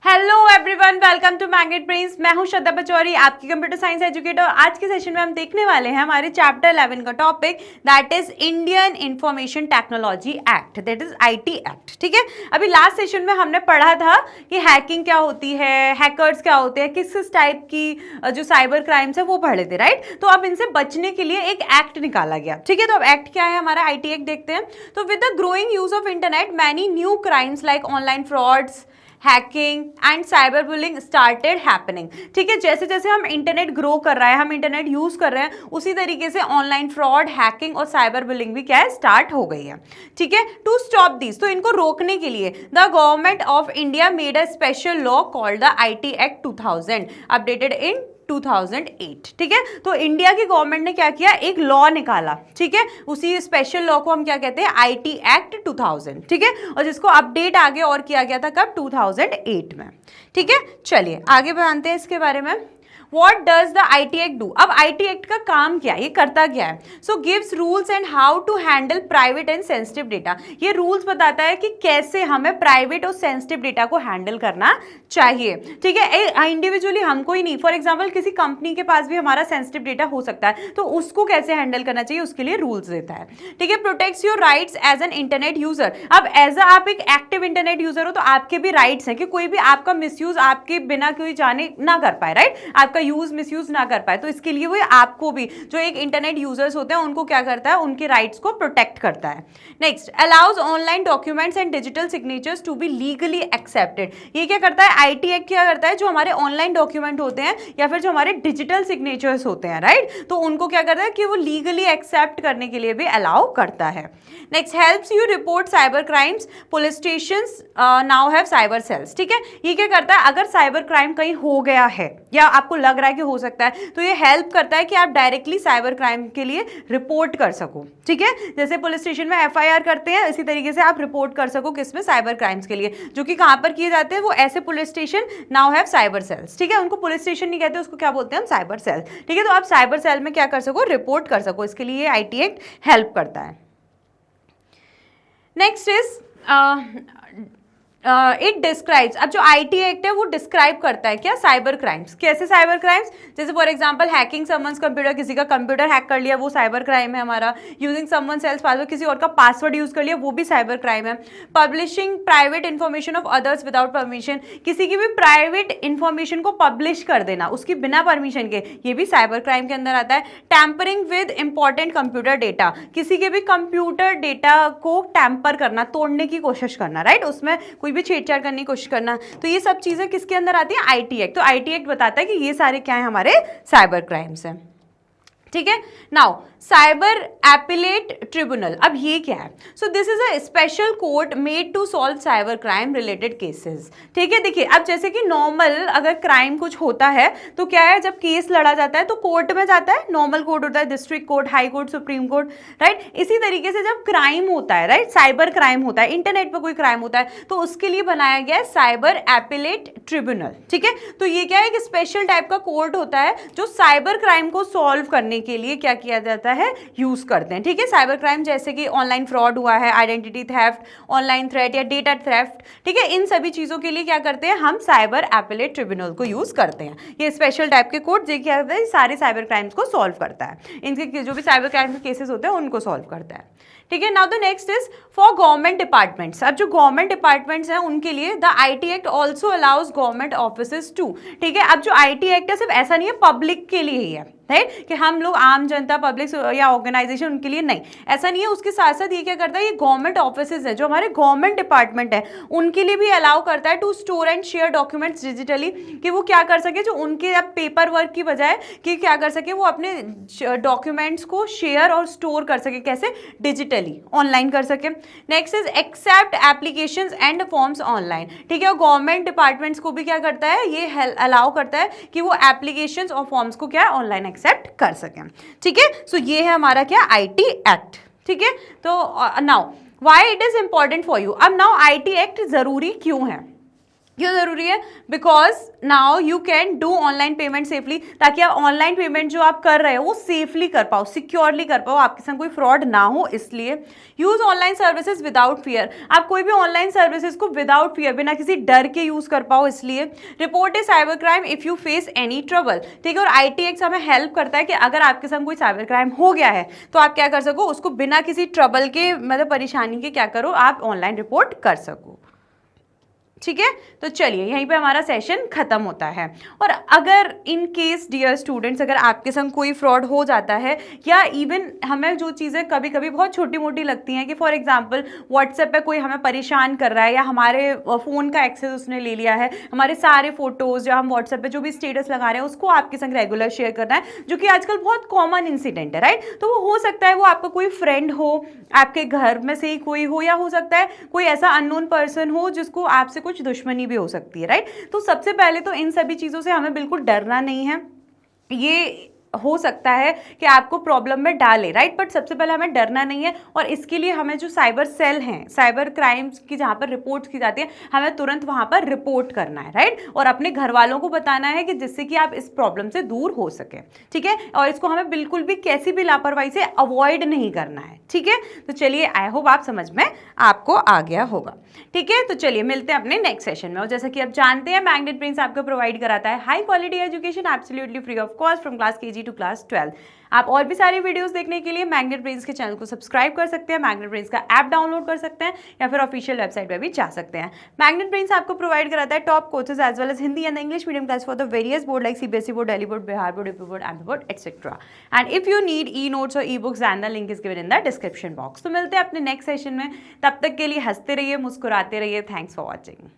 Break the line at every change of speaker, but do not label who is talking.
Hello everyone, welcome to Magnet Brains. मैं हूं श्रद्धा पचौरी, आपकी कंप्यूटर साइंस एजुकेटर। आज के सेशन में हम देखने वाले हैं हमारे चैप्टर 11 का topic, that is Indian information technology act, that is IT act. ठीक है, अभी लास्ट सेशन में हमने पढ़ा था कि हैकिंग क्या होती है, हैकर्स क्या होते हैं, किस किस टाइप की जो साइबर क्राइम्स है वो पढ़े थे, राइट। तो अब इनसे बचने के लिए एक एक्ट निकाला गया। ठीक है, तो अब एक्ट क्या है हमारा, आईटी एक्ट देखते हैं। तो with the growing use of internet, many new crimes like online frauds, hacking and cyber bullying started happening. ठीक है, जैसे जैसे हम इंटरनेट ग्रो कर रहा है, हम इंटरनेट यूज कर रहे हैं, उसी तरीके से ऑनलाइन फ्रॉड, हैकिंग और साइबर बुलिंग भी क्या है, स्टार्ट हो गई है। ठीक है, टू स्टॉप दिस, तो इनको रोकने के लिए the government of India made a special law called the IT act 2000 updated in 2008। ठीक है, तो इंडिया की गवर्नमेंट ने क्या किया, एक लॉ निकाला। ठीक है, उसी स्पेशल लॉ को हम क्या कहते हैं, आईटी एक्ट 2000। ठीक है, और जिसको अपडेट आगे और किया गया था कब, 2008 में। ठीक है, चलिए आगे जानते हैं इसके बारे में। What does the IT Act do? अब IT Act का काम क्या है, ये करता क्या है? So gives rules and how to handle private and sensitive data. ये रूल्स बताता है कि कैसे हमें प्राइवेट और सेंसिटिव डेटा को हैंडल करना चाहिए। ठीक है, इंडिविजुअली हमको ही नहीं, फॉर एग्जाम्पल किसी कंपनी के पास भी हमारा सेंसिटिव डेटा हो सकता है, तो उसको कैसे हैंडल करना चाहिए, उसके लिए रूल्स देता है। ठीक है, protects your rights as an internet user. अब एज आप एक एक्टिव इंटरनेट यूजर हो तो आपके भी राइट्स हैं कि कोई भी आपका मिसयूज आपके बिना कोई जाने ना कर पाए, राइट, आपका यूज मिसयूज ना कर पाए। तो इसके लिए वो आपको भी, जो एक इंटरनेट यूजर्स होते हैं, उनको क्या करता है, उनके राइट्स को प्रोटेक्ट करता है। Next, allows online documents and digital signatures to be legally accepted. ये क्या करता है, आईटी एक्ट क्या करता है, जो हमारे ऑनलाइन डॉक्यूमेंट होते हैं या फिर जो हमारे डिजिटल सिग्नेचर्स होते हैं, राइट, तो उनको क्या करता है कि वो लीगली एक्सेप्ट करने के लिए भी अलाउ करता है। Next, helps you report cyber crimes, police stations now have cyber cells. ठीक है, ये क्या करता है, अगर साइबर क्राइम कहीं हो गया है या आपको लग रहा है कि हो सकता है, तो ये हेल्प करता है कि आप डायरेक्टली साइबर क्राइम के लिए रिपोर्ट कर सको। ठीक है, जैसे पुलिस स्टेशन में एफआईआर करते हैं, इसी तरीके से आप रिपोर्ट कर सको किसमें, साइबर क्राइम्स के लिए, जो कि कहां पर किए जाते हैं, वो ऐसे police station now have cyber cells. ठीक है, उनको पुलिस स्टेशन नहीं कहते, उसको क्या बोलते हैं हम, साइबर सेल। ठीक है, तो आप साइबर सेल में क्या कर सको, रिपोर्ट कर सको, इसके लिए आईटी एक्ट हेल्प करता है। नेक्स्ट इज इट डिस्क्राइब्स, अब जो आईटी एक्ट है वो डिस्क्राइब करता है क्या, साइबर क्राइम्स। कैसे साइबर क्राइम्स, जैसे for example hacking someone's computer, किसी का कंप्यूटर हैक कर लिया वो साइबर क्राइम है हमारा। यूजिंग समवन्स एल्स पासवर्ड, किसी और का पासवर्ड यूज कर लिया वो भी साइबर क्राइम है। Publishing private information of others without permission, किसी की भी प्राइवेट इन्फॉर्मेशन को पब्लिश कर देना उसकी बिना परमिशन के, ये भी साइबर क्राइम के अंदर आता है। Tampering with important computer data, किसी के भी कंप्यूटर डेटा को टैंपर करना, तोड़ने की कोशिश करना, राइट, उसमें कोई भी छेड़छाड़ करने की कोशिश करना, तो ये सब चीजें किसके अंदर आती है, आईटी एक्ट। तो आईटी एक्ट बताता है कि ये सारे क्या है, हमारे साइबर क्राइम्स हैं। ठीक है, नाउ साइबर एपिलेट ट्रिब्यूनल, अब ये क्या है, so this is a special court made to solve cyber crime related cases. ठीक है, देखिए अब जैसे कि नॉर्मल अगर क्राइम कुछ होता है तो क्या है, जब केस लड़ा जाता है तो कोर्ट में जाता है, नॉर्मल कोर्ट होता है, district court, high court, supreme court, right. इसी तरीके से जब क्राइम होता है, राइट, साइबर क्राइम होता है, इंटरनेट पर कोई क्राइम होता है, तो उसके लिए बनाया गया है साइबर एपिलेट ट्रिब्यूनल। ठीक है, तो ये क्या है, एक स्पेशल टाइप का कोर्ट होता है जो साइबर क्राइम को सॉल्व करने के लिए क्या किया जाता है, यूज करते हैं। ठीक है, साइबर क्राइम जैसे कि ऑनलाइन फ्रॉड हुआ है, आइडेंटिटी थेफ्ट, ऑनलाइन थ्रेट या डेटा थेफ्ट, ठीक है, इन सभी चीजों के लिए क्या करते हैं, हम साइबर एपिलेट ट्रिब्यूनल को यूज करते हैं। ये स्पेशल टाइप के कोर्ट जो क्या करता है, सारे साइबर क्राइम्स को सॉल्व करता है, इनके जो भी साइबर क्राइम के केसेस होते हैं उनको सॉल्व करता है। ठीक है, now the next is for government departments. अब जो गवर्नमेंट डिपार्टमेंट्स हैं उनके लिए the IT act also allows government offices to. ठीक है, अब जो आईटी एक्ट है सिर्फ ऐसा नहीं है पब्लिक के लिए ही है, राइट, कि हम लोग आम जनता, पब्लिक या ऑर्गेनाइजेशन, उनके लिए नहीं, ऐसा नहीं है। उसके साथ साथ ये क्या करता है, ये गवर्नमेंट ऑफिसेज है, जो हमारे गवर्नमेंट डिपार्टमेंट है, उनके लिए भी अलाउ करता है to store and share documents digitally, कि वो क्या कर सके, जो उनके अब पेपर वर्क की बजाय कि क्या कर सके, वो अपने डॉक्यूमेंट्स को शेयर और स्टोर कर सके, कैसे, डिजिटली, ऑनलाइन कर सके। Next is accept applications and forms online. ठीक है, गवर्नमेंट डिपार्टमेंट्स को भी क्या करता है, ये अलाउ करता है कि वो एप्लीकेशंस और फॉर्म्स को क्या ऑनलाइन एक्सेप्ट कर सकें। ठीक है, सो ये है हमारा क्या, आईटी एक्ट। ठीक है, तो now why it is important for you. अब नाउ आईटी एक्ट जरूरी क्यों है, क्यों ज़रूरी है? Because now you can do online payment safely, ताकि आप ऑनलाइन पेमेंट जो आप कर रहे हो वो सेफली कर पाओ, सिक्योरली कर पाओ, आपके संग कोई फ्रॉड ना हो। इसलिए use online services without fear, आप कोई भी ऑनलाइन सर्विसेज को विदाउट फियर, बिना किसी डर के यूज कर पाओ। इसलिए report A cyber crime if you face any trouble, ठीक है। और IT एक्ट हमें हेल्प करता है कि अगर आपके संग कोई साइबर क्राइम हो गया है तो आप क्या कर सको, उसको बिना किसी ट्रबल के, मतलब परेशानी के, क्या करो, आप ऑनलाइन रिपोर्ट कर सको, ठीक है। तो चलिए यहीं पे हमारा सेशन खत्म होता है। और अगर इन केस डियर स्टूडेंट्स, अगर आपके संग कोई फ्रॉड हो जाता है, या इवन हमें जो चीज़ें कभी कभी बहुत छोटी मोटी लगती हैं कि फॉर एग्जांपल व्हाट्सएप पे कोई हमें परेशान कर रहा है, या हमारे फ़ोन का एक्सेस उसने ले लिया है, हमारे सारे फोटोज़ या हम व्हाट्सएप पे जो भी स्टेटस लगा रहे हैं उसको आपके संग रेगुलर शेयर करना है, जो कि आजकल बहुत कॉमन इंसिडेंट है, राइट। तो वो हो सकता है वो आपका कोई फ्रेंड हो, आपके घर में से ही कोई हो, या हो सकता है कोई ऐसा अननोन पर्सन हो जिसको आपसे कुछ दुश्मनी भी हो सकती है, राइट। तो सबसे पहले तो इन सभी चीज़ों से हमें बिल्कुल डरना नहीं है। ये हो सकता है कि आपको प्रॉब्लम में डाले, राइट, बट सबसे पहले हमें डरना नहीं है। और इसके लिए हमें जो साइबर सेल हैं, साइबर क्राइम्स की जहाँ पर रिपोर्ट की जाती है, हमें तुरंत वहाँ पर रिपोर्ट करना है, राइट, और अपने घर वालों को बताना है कि जिससे कि आप इस प्रॉब्लम से दूर हो सके, ठीक है। और इसको हमें बिल्कुल भी कैसी भी लापरवाही से अवॉइड नहीं करना है, ठीक है। तो चलिए आई होप आप समझ में आपको आ गया होगा, ठीक है। तो चलिए मिलते हैं अपने नेक्स्ट सेशन में। और जैसा कि आप जानते हैं मैग्नेट ब्रेन्स आपको प्रोवाइड कराता है high quality education absolutely free of cost from class KG to class 12। आप और भी सारी वीडियोस देखने के लिए मैग्नेट ब्रेन्स के चैनल को सब्सक्राइब कर सकते हैं, मैग्नेट ब्रेन्स का ऐप डाउनलोड कर सकते हैं, या फिर ऑफिशियल वेबसाइट पर भी जा सकते हैं। मैग्नेट ब्रेन्स आपको प्रोवाइड कराता है top courses as well as Hindi and English medium class for the various board like CBSE board, Delhi board, Bihar board, UP board, MP board, etcetera. And if you need e-notes और e-books and the link is given in the description box. तो मिलते हैं अपने next session में, तब तक के लिए हंसते रहिए, मुस्कुराते रहिए। Thanks for watching.